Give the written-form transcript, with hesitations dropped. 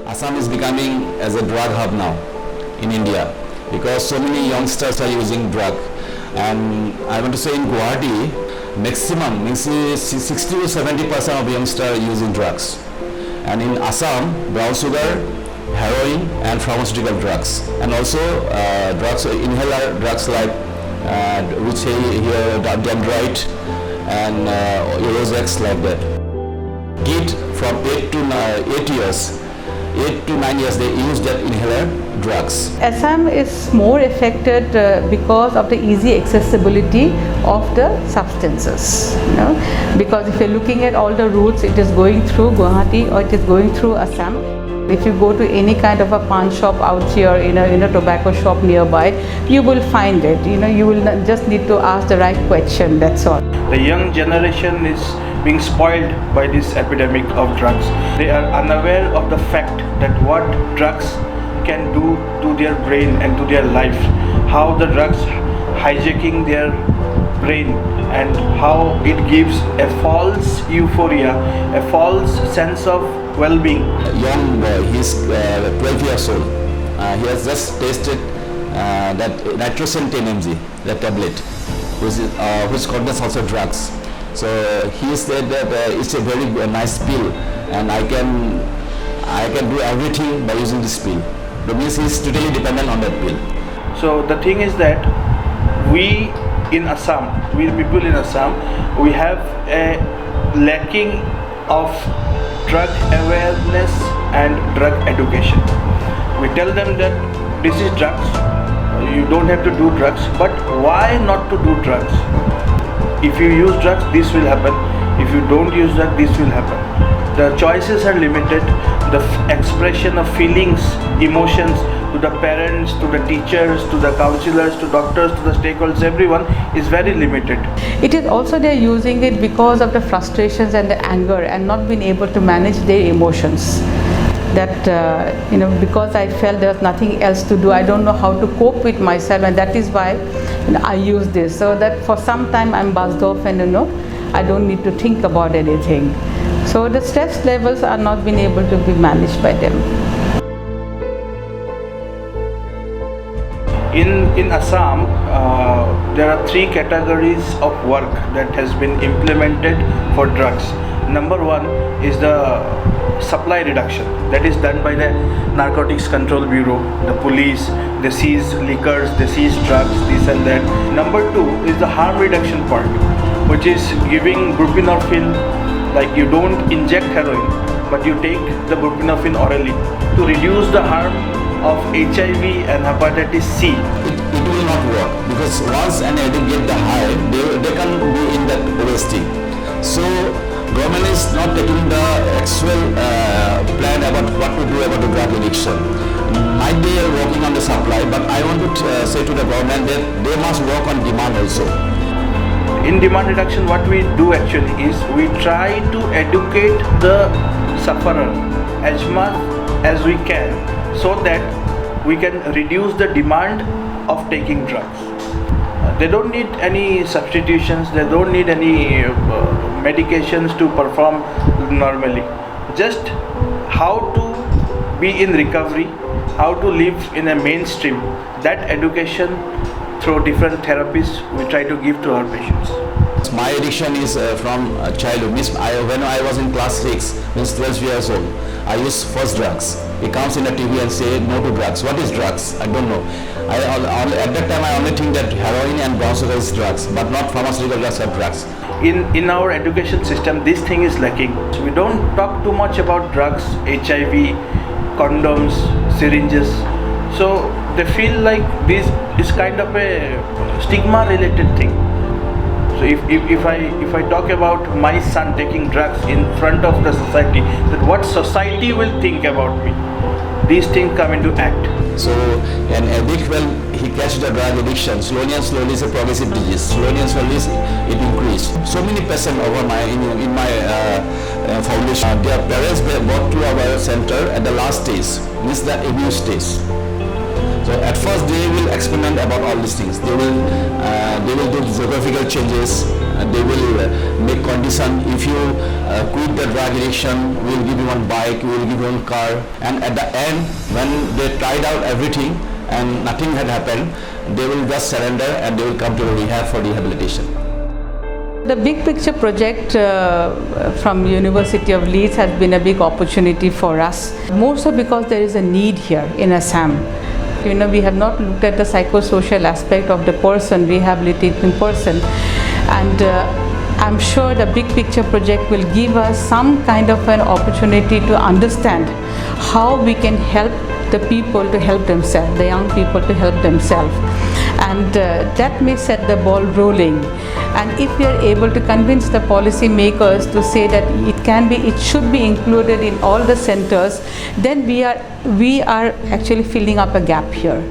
Assam is becoming as a drug hub now in India because so many youngsters are using drug. And I want to say in Guwahati, maximum means 60 to 70% of youngsters are using drugs. And in Assam, brown sugar, heroin and pharmaceutical drugs. And also drugs, inhaler drugs like which here Dendrite and Erosex like that. Kid from 8 to 9 years they use that inhaler drugs. Assam is more affected because of the easy accessibility of the substances. Because if you're looking at all the routes, it is going through Guwahati or it is going through Assam. If you go to any kind of a pawn shop out here, in a tobacco shop nearby, you will find it. You will just need to ask the right question. That's all. The young generation is being spoiled by this epidemic of drugs. They are unaware of the fact that what drugs can do to their brain and to their life, how the drugs hijacking their brain and how it gives a false euphoria, a false sense of well-being. A young boy, he's 12 years old. He has just tasted that nitrosamine 10 mg, that tablet, which contains also drugs. So he said that it's a very nice pill, and I can do everything by using this pill. That means he's totally dependent on that pill. So the thing is that we in Assam, we people in Assam, we have a lacking of drug awareness and drug education. We tell them that this is drugs, you don't have to do drugs, but why not to do drugs? If you use drugs, this will happen. If you don't use drugs, this will happen. The choices are limited. The expression of feelings, emotions to the parents, to the teachers, to the counselors, to doctors, to the stakeholders, everyone is very limited. It is also they're using it because of the frustrations and the anger and not being able to manage their emotions. That because I felt there was nothing else to do, I don't know how to cope with myself, and that is why I use this, so that for some time I'm buzzed off and I don't need to think about anything. So the stress levels are not being able to be managed by them. In Assam, there are 3 categories of work that has been implemented for drugs. Number 1 is the supply reduction, that is done by the Narcotics Control Bureau, the police. They seize liquors, they seize drugs, this and that. Number 2 is the harm reduction part, which is giving buprenorphine. Like you don't inject heroin, but you take the buprenorphine orally to reduce the harm of HIV and hepatitis C. It will not work because once an addict get the high, they can be in that obesity. So government is not taking the actual plan about what to do about the drug addiction. Might they are working on the supply, but I want to say to the government that they must work on demand also. In demand reduction, what we do actually is we try to educate the sufferer as much as we can so that we can reduce the demand of taking drugs. They don't need any substitutions, they don't need any medications to perform normally. Just how to be in recovery, how to live in a mainstream, that education through different therapies we try to give to our patients. My addiction is from childhood. When I was in class 6, means 12 years old, I used first drugs. It comes in the TV and say no to drugs. What is drugs? I don't know. At that time I only think that heroin and brown sugar is drugs, but not pharmaceutical drugs or drugs. In our education system, this thing is lacking. So we don't talk too much about drugs, HIV, condoms, syringes. So they feel like this is kind of a stigma related thing. So if I talk about my son taking drugs in front of the society, that what society will think about me, these things come into act. So an addict, when he catches the drug addiction, slowly and slowly it's a progressive disease. Slowly and slowly it increased. So many patients over in my foundation, their parents were brought to our center at the last stage, means the abuse stage. So at first they will experiment about all these things. They will do geographical changes. They will make condition. If you quit the drug addiction, we will give you one bike, we will give you one car. And at the end, when they tried out everything and nothing had happened, they will just surrender and they will come to the rehab for rehabilitation. The Big Picture project from University of Leeds has been a big opportunity for us, more so because there is a need here in Assam. We have not looked at the psychosocial aspect of the person, rehabilitating person, and I'm sure the Big Picture project will give us some kind of an opportunity to understand how we can help the people to help themselves, the young people to help themselves, and that may set the ball rolling. And if we are able to convince the policy makers to say that it should be included in all the centers, then we are actually filling up a gap here.